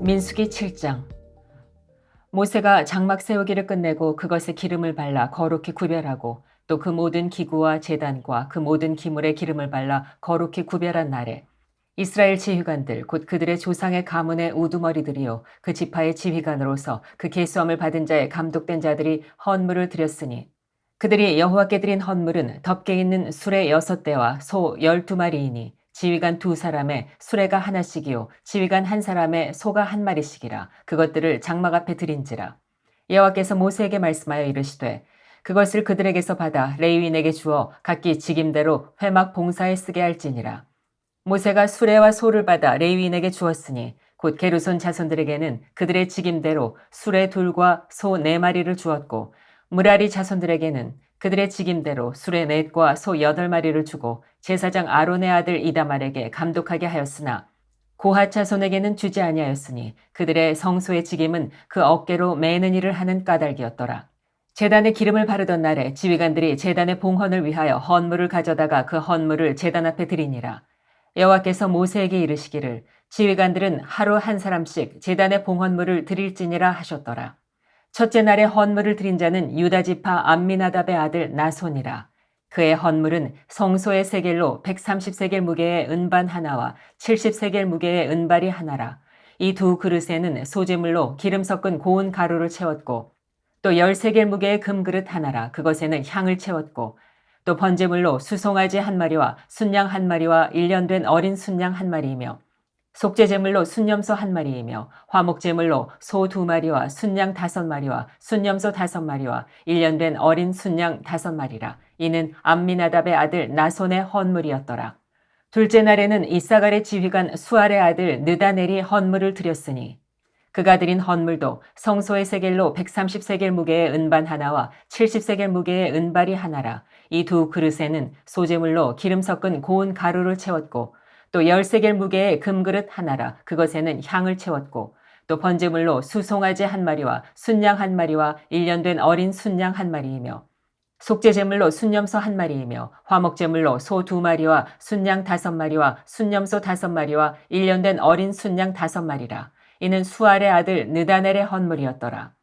민수기 7장. 모세가 장막 세우기를 끝내고 그것에 기름을 발라 거룩히 구별하고 또 그 모든 기구와 제단과 그 모든 기물에 기름을 발라 거룩히 구별한 날에 이스라엘 지휘관들 곧 그들의 조상의 가문의 우두머리들이요 그 지파의 지휘관으로서 그 계수함을 받은 자의 감독된 자들이 헌물을 드렸으니 그들이 여호와께 드린 헌물은 덮개 있는 수레 6대와 소 12마리이니 지휘관 2사람의 수레가 하나씩이요 지휘관 1사람의 소가 1마리씩이라. 그것들을 장막 앞에 드린지라. 여호와께서 모세에게 말씀하여 이르시되 그것을 그들에게서 받아 레위인에게 주어 각기 직임대로 회막 봉사에 쓰게 할지니라. 모세가 수레와 소를 받아 레위인에게 주었으니 곧 게르손 자손들에게는 그들의 직임대로 수레 2과 소 4마리를 주었고 무라리 자손들에게는 그들의 직임대로 수레 4과 소 8마리를 주고 제사장 아론의 아들 이다말에게 감독하게 하였으나 고핫 자손에게는 주지 아니하였으니 그들의 성소의 직임은 그 어깨로 매는 일을 하는 까닭이었더라. 제단에 기름을 바르던 날에 지휘관들이 제단의 봉헌을 위하여 헌물을 가져다가 그 헌물을 제단 앞에 드리니라. 여호와께서 모세에게 이르시기를 지휘관들은 하루 1사람씩 제단의 봉헌물을 드릴지니라 하셨더라. 첫째 날에 헌물을 드린 자는 유다 지파 암미나답의 아들 나손이라. 그의 헌물은 성소의 세겔로 130세겔 무게의 은반 하나와 70세겔 무게의 은발이 하나라. 이 2그릇에는 소재물로 기름 섞은 고운 가루를 채웠고 또 10세겔 무게의 금그릇 하나라. 그것에는 향을 채웠고 또 번제물로 수송아지 1마리와 순양 1마리와 1년 된 어린 순양 1마리이며 속죄제물로 순염소 1마리이며 화목제물로 소 2마리와 순양 5마리와 순염소 5마리와 1년 된 어린 순양 5마리라. 이는 암미나답의 아들 나손의 헌물이었더라. 둘째 날에는 이사갈의 지휘관 수알의 아들 느다넬이 헌물을 드렸으니 그가 드린 헌물도 성소의 세겔로 130세겔 무게의 은반 하나와 70세겔 무게의 은발이 하나라. 이 2그릇에는 소재물로 기름 섞은 고운 가루를 채웠고 또 10세겔 무게의 금그릇 하나라. 그것에는 향을 채웠고 또 번제물로 수송아지 1마리와 순양 1마리와 1년 된 어린 순양 1마리이며 속죄제물로 순염소 1마리이며 화목제물로 소 2마리와 순양 5마리와 순염소 5마리와 1년 된 어린 순양 5마리라. 이는 수알의 아들 느다넬의 헌물이었더라.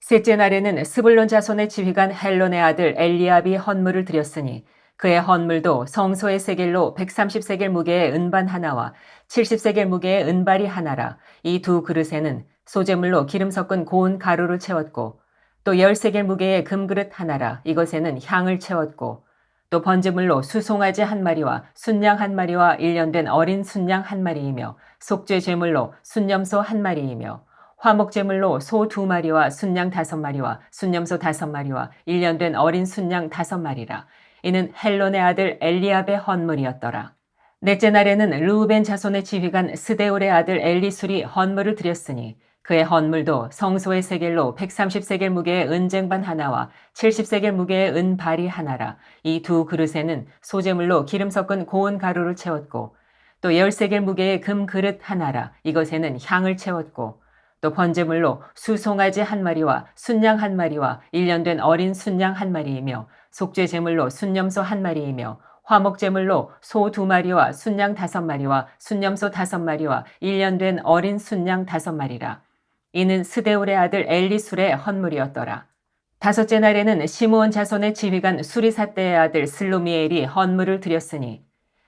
셋째 날에는 스불론 자손의 지휘관 헬론의 아들 엘리압이 헌물을 드렸으니 그의 헌물도 성소의 세겔로 130세겔 무게의 은반 하나와 70세겔 무게의 은발이 하나라. 이 2그릇에는 소재물로 기름 섞은 고운 가루를 채웠고 또 10세겔 무게의 금그릇 하나라. 이것에는 향을 채웠고 또 번제물로 수송아지 1마리와 순양 1마리와 1년 된 어린 순양 1마리이며 속죄 제물로 순염소 1마리이며 화목제물로 소 2마리와 순양 5마리와 순염소 5마리와 1년 된 어린 순양 5마리라. 이는 헬론의 아들 엘리압의 헌물이었더라. 넷째 날에는 르우벤 자손의 지휘관 스데울의 아들 엘리술이 헌물을 드렸으니 그의 헌물도 성소의 세겔로 130세겔 무게의 은쟁반 하나와 70세겔 무게의 은발이 하나라. 이 2그릇에는 소재물로 기름 섞은 고운 가루를 채웠고 또 10세겔 무게의 금그릇 하나라. 이것에는 향을 채웠고 또 번제물로 수송아지 1마리와 순양 1마리와 1년 된 어린 순양 1마리이며 속죄제물로 순염소 1마리이며 화목제물로 소 2마리와 순양 5마리와 순염소 5마리와 1년 된 어린 순양 5마리라. 이는 스데울의 아들 엘리술의 헌물이었더라. 다섯째 날에는 시므온 자손의 지휘관 수리사대의 아들 슬로미엘이 헌물을 드렸으니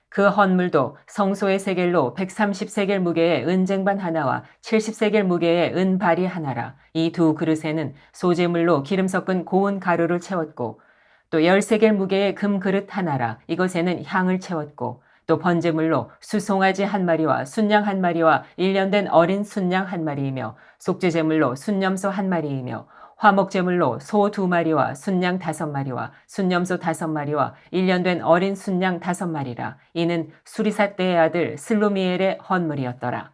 그 헌물도 성소의 세겔로 130세겔 무게의 은쟁반 하나와 70세겔 무게의 은발이 하나라. 이 2그릇에는 소재물로 기름 섞은 고운 가루를 채웠고 또 10세겔 무게의 금그릇 하나라. 이것에는 향을 채웠고 또 번제물로 수송아지 1마리와 순양 1마리와 1년 된 어린 순양 1마리이며 속죄제물로 순염소 1마리이며 화목제물로 소 2마리와 순양 5마리와 순염소 5마리와 1년 된 어린 순양 5마리라. 이는 수리사대의 아들 슬로미엘의 헌물이었더라.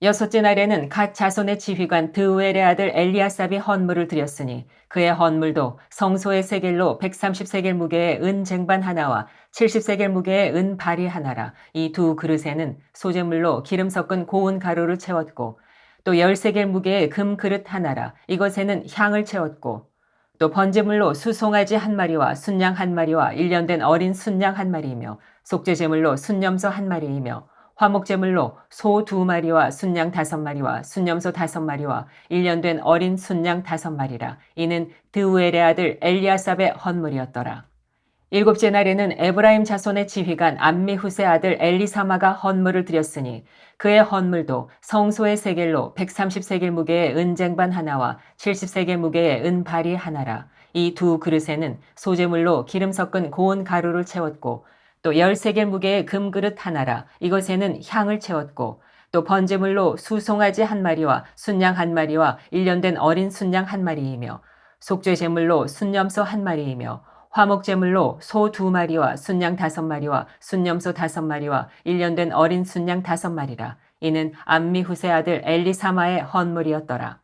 여섯째 날에는 갓 자손의 지휘관 드우엘의 아들 엘리아삽이 헌물을 드렸으니 그의 헌물도 성소의 세겔로 130세겔 무게의 은쟁반 하나와 70세겔 무게의 은발이 하나라. 이 2그릇에는 소재물로 기름 섞은 고운 가루를 채웠고 또 10세겔 무게의 금그릇 하나라. 이것에는 향을 채웠고 또 번제물로 수송아지 1마리와 순양 1마리와 1년 된 어린 순양 1마리이며 속죄제물로 순염소 1마리이며 화목제물로 소 2마리와 순양 5마리와 순염소 5마리와 1년 된 어린 순양 5마리라. 이는 드우엘의 아들 엘리아삽의 헌물이었더라. 일곱째 날에는 에브라임 자손의 지휘관 암미후세 아들 엘리사마가 헌물을 드렸으니 그의 헌물도 성소의 세겔로 130세겔 무게의 은쟁반 하나와 70세겔 무게의 은발이 하나라. 이 두 그릇에는 소재물로 기름 섞은 고운 가루를 채웠고 또 10세겔 무게의 금그릇 하나라. 이것에는 향을 채웠고 또 번제물로 수송아지 1마리와 순양 1마리와 1년 된 어린 순양 1마리이며 속죄제물로 순염소 1마리이며 화목제물로 소 2마리와 순양 5마리와 순염소 5마리와 1년 된 어린 순양 5마리라. 이는 암미후세 아들 엘리사마의 헌물이었더라.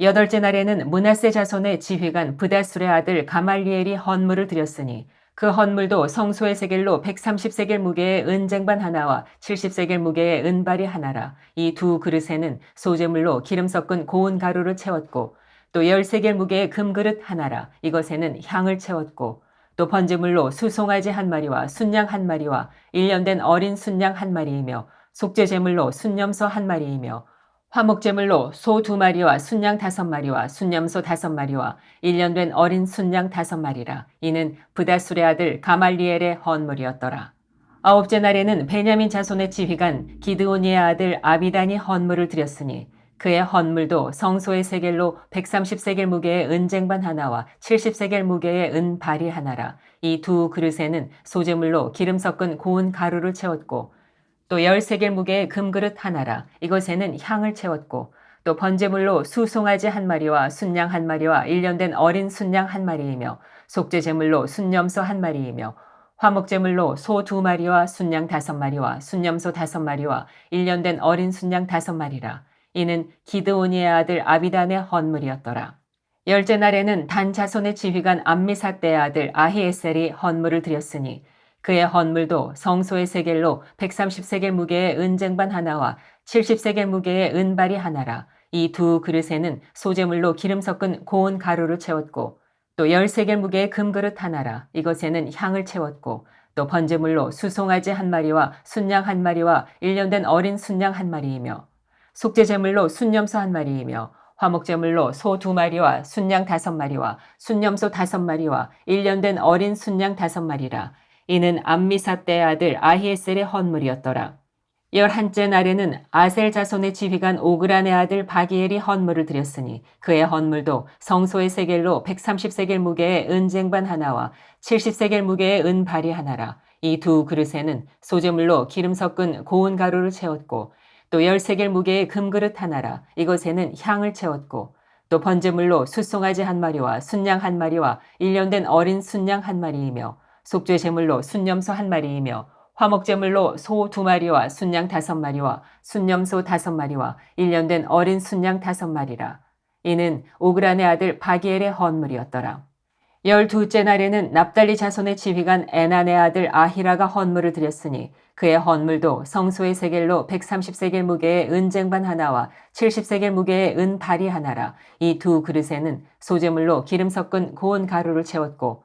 여덟째 날에는 므낫세 자손의 지휘관 브다술의 아들 가말리엘이 헌물을 드렸으니 그 헌물도 성소의 세겔로 130세겔 무게의 은쟁반 하나와 70세겔 무게의 은발이 하나라. 이 두 그릇에는 소재물로 기름 섞은 고운 가루를 채웠고 또 10세겔 무게의 금그릇 하나라. 이것에는 향을 채웠고 또 번제물로 수송아지 1마리와 순양 1마리와 1년 된 어린 순양 1마리이며 속죄제물로 순염소 1마리이며 화목제물로 소 2마리와 순양 5마리와 순염소 5마리와 1년 된 어린 순양 5마리라. 이는 브다술의 아들 가말리엘의 헌물이었더라. 아홉째 날에는 베냐민 자손의 지휘관 기드오니의 아들 아비단이 헌물을 드렸으니 그의 헌물도 성소의 세겔로 130세겔 무게의 은쟁반 하나와 70세겔 무게의 은발이 하나라. 이 두 그릇에는 소재물로 기름 섞은 고운 가루를 채웠고 또 10세겔 무게의 금그릇 하나라. 이것에는 향을 채웠고 또 번제물로 수송아지 1마리와 순양 1마리와 1년 된 어린 순양 1마리이며 속죄제물로 순염소 1마리이며 화목제물로 소 2마리와 순양 5마리와 순염소 5마리와 1년 된 어린 순양 5마리라. 이는 기드오니의 아들 아비단의 헌물이었더라. 열째 날에는 단 자손의 지휘관 암미사대의 아들 아히에셀이 헌물을 드렸으니 그의 헌물도 성소의 세겔로 130세겔 무게의 은쟁반 하나와 70세겔 무게의 은발이 하나라. 이 두 그릇에는 소재물로 기름 섞은 고운 가루를 채웠고 또 10세겔 무게의 금그릇 하나라. 이것에는 향을 채웠고 또 번제물로 수송아지 1마리와 순양 1마리와 1년 된 어린 순양 1마리이며 속죄제물로 순염소 1마리이며 화목제물로 소 2마리와 순양 5마리와 순염소 5마리와 1년 된 어린 순양 5마리라. 이는 암미사대의 아들 아히에셀의 헌물이었더라. 11째 날에는 아셀 자손의 지휘관 오그란의 아들 바기엘이 헌물을 드렸으니 그의 헌물도 성소의 세겔로 130세겔 무게의 은쟁반 하나와 70세겔 무게의 은발이 하나라. 이 두 그릇에는 소재물로 기름 섞은 고운 가루를 채웠고 또 10세겔 무게의 금그릇 하나라. 이것에는 향을 채웠고 또 번제물로 숫송아지 1마리와 순양 1마리와 1년 된 어린 순양 1마리이며 속죄제물로 순염소 1마리이며 화목제물로 소 2마리와 순양 5마리와 순염소 5마리와 1년 된 어린 순양 5마리라. 이는 오그란의 아들 바기엘의 헌물이었더라. 12째 날에는 납달리 자손의 지휘관 에난의 아들 아히라가 헌물을 드렸으니 그의 헌물도 성소의 세겔로 130세겔 무게의 은쟁반 하나와 70세겔 무게의 은발이 하나라. 이 두 그릇에는 소재물로 기름 섞은 고운 가루를 채웠고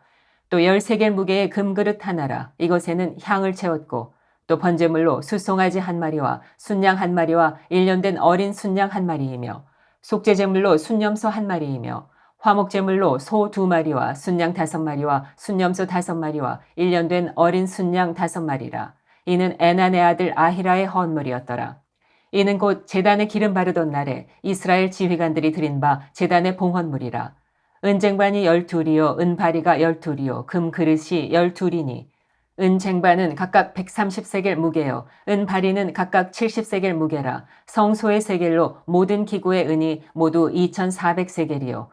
또 10세겔 무게의 금그릇 하나라. 이것에는 향을 채웠고 또 번제물로 수송아지 1마리와 순양 1마리와 1년 된 어린 순양 1마리이며 속죄제물로 순염소 1마리이며 화목제물로 소 2마리와 순양 5마리와 순염소 5마리와 1년 된 어린 순양 5마리라. 이는 에난의 아들 아히라의 헌물이었더라. 이는 곧 제단에 기름 바르던 날에 이스라엘 지휘관들이 드린 바 제단의 봉헌물이라. 은쟁반이 12이요 은바리가 12이요 금그릇이 12이니 은쟁반은 각각 130세겔 무게요 은바리는 각각 70세겔 무게라. 성소의 세겔로 모든 기구의 은이 모두 2400세겔이요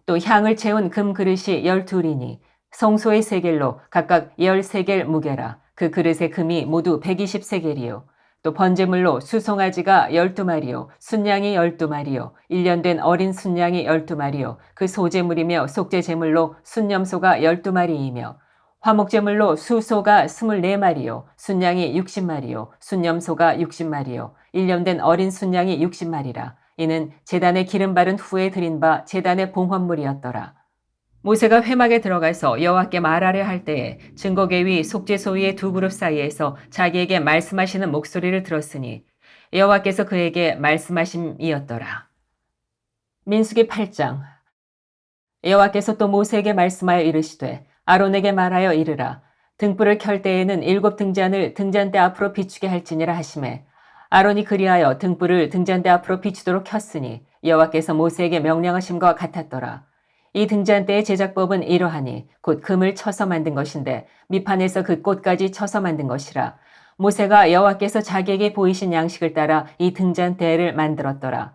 또 향을 채운 금그릇이 12이니 성소의 세겔로 각각 10세겔 무게라. 그 그릇의 금이 모두 120세겔이요 또 번제물로 수송아지가 12마리요 순양이 12마리요 1년 된 어린 순양이 12마리요 그 소제물이며 속죄제물로 순염소가 12마리이며 화목제물로 수소가 24마리요 순양이 60마리요 순염소가 60마리요 1년 된 어린 순양이 60마리라. 이는 제단에 기름 바른 후에 드린 바 제단의 봉헌물이었더라. 모세가 회막에 들어가서 여호와께 말하려 할 때에 증거계위 속죄 소위의 두 그룹 사이에서 자기에게 말씀하시는 목소리를 들었으니 여호와께서 그에게 말씀하심이었더라. 민수기 8장. 여호와께서 또 모세에게 말씀하여 이르시되 아론에게 말하여 이르라. 등불을 켤 때에는 7 등잔을 등잔대 앞으로 비추게 할지니라 하시매 아론이 그리하여 등불을 등잔대 앞으로 비추도록 켰으니 여호와께서 모세에게 명령하심과 같았더라. 이 등잔대의 제작법은 이러하니 곧 금을 쳐서 만든 것인데 밑판에서 그 꽃까지 쳐서 만든 것이라. 모세가 여호와께서 자기에게 보이신 양식을 따라 이 등잔대를 만들었더라.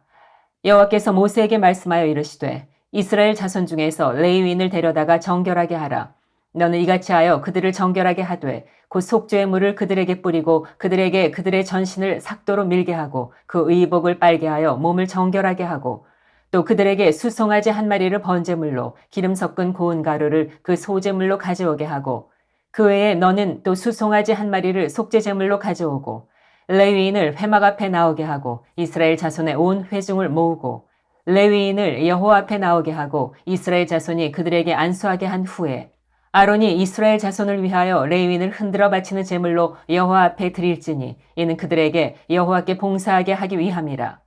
여호와께서 모세에게 말씀하여 이르시되 이스라엘 자손 중에서 레위인을 데려다가 정결하게 하라. 너는 이같이 하여 그들을 정결하게 하되 곧 속죄의 물을 그들에게 뿌리고 그들에게 그들의 전신을 삭도로 밀게 하고 그 의복을 빨게 하여 몸을 정결하게 하고 또 그들에게 수송아지 한 마리를 번제물로 기름 섞은 고운 가루를 그 소제물로 가져오게 하고 그 외에 너는 또 수송아지 한 마리를 속죄제물로 가져오고 레위인을 회막 앞에 나오게 하고 이스라엘 자손의 온 회중을 모으고 레위인을 여호와 앞에 나오게 하고 이스라엘 자손이 그들에게 안수하게 한 후에 아론이 이스라엘 자손을 위하여 레위인을 흔들어 바치는 제물로 여호와 앞에 드릴지니 이는 그들에게 여호와께 봉사하게 하기 위함이라.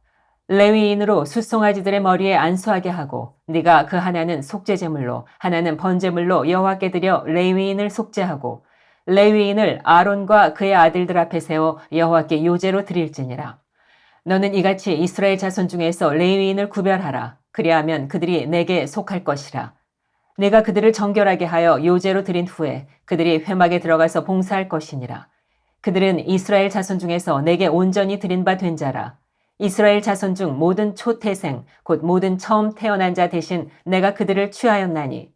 레위인으로 숫송아지들의 머리에 안수하게 하고 네가 그 하나는 속죄제물로 하나는 번제물로 여호와께 드려 레위인을 속죄하고 레위인을 아론과 그의 아들들 앞에 세워 여호와께 요제로 드릴지니라. 너는 이같이 이스라엘 자손 중에서 레위인을 구별하라. 그리하면 그들이 내게 속할 것이라. 내가 그들을 정결하게 하여 요제로 드린 후에 그들이 회막에 들어가서 봉사할 것이니라. 그들은 이스라엘 자손 중에서 내게 온전히 드린 바 된 자라. 이스라엘 자손 중 모든 초태생 곧 모든 처음 태어난 자 대신 내가 그들을 취하였나니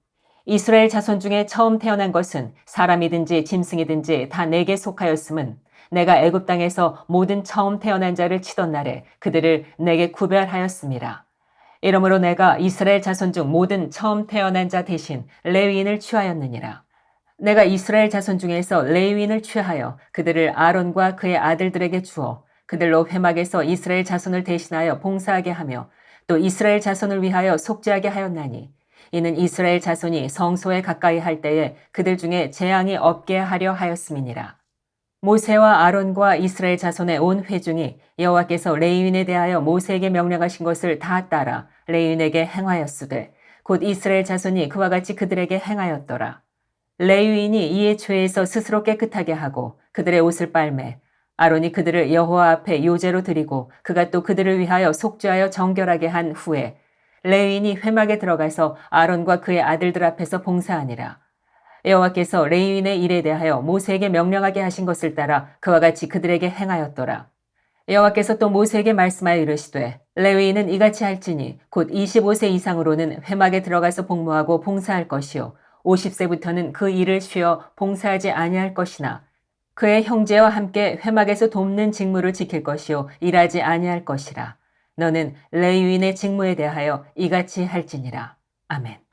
이스라엘 자손 중에 처음 태어난 것은 사람이든지 짐승이든지 다 내게 속하였음은 내가 애굽 땅에서 모든 처음 태어난 자를 치던 날에 그들을 내게 구별하였음이라. 이러므로 내가 이스라엘 자손 중 모든 처음 태어난 자 대신 레위인을 취하였느니라. 내가 이스라엘 자손 중에서 레위인을 취하여 그들을 아론과 그의 아들들에게 주어 그들로 회막에서 이스라엘 자손을 대신하여 봉사하게 하며 또 이스라엘 자손을 위하여 속죄하게 하였나니 이는 이스라엘 자손이 성소에 가까이 할 때에 그들 중에 재앙이 없게 하려 하였음이니라. 모세와 아론과 이스라엘 자손의 온 회중이 여호와께서 레위인에 대하여 모세에게 명령하신 것을 다 따라 레위인에게 행하였으되 곧 이스라엘 자손이 그와 같이 그들에게 행하였더라. 레위인이 이에 죄에서 스스로 깨끗하게 하고 그들의 옷을 빨매 아론이 그들을 여호와 앞에 요제로 드리고 그가 또 그들을 위하여 속죄하여 정결하게 한 후에 레위인이 회막에 들어가서 아론과 그의 아들들 앞에서 봉사하니라. 여호와께서 레위인의 일에 대하여 모세에게 명령하게 하신 것을 따라 그와 같이 그들에게 행하였더라. 여호와께서 또 모세에게 말씀하여 이르시되 레위인은 이같이 할지니 곧 25세 이상으로는 회막에 들어가서 복무하고 봉사할 것이요 50세부터는 그 일을 쉬어 봉사하지 아니할 것이나 그의 형제와 함께 회막에서 돕는 직무를 지킬 것이요 일하지 아니할 것이라. 너는 레위인의 직무에 대하여 이같이 할지니라. 아멘.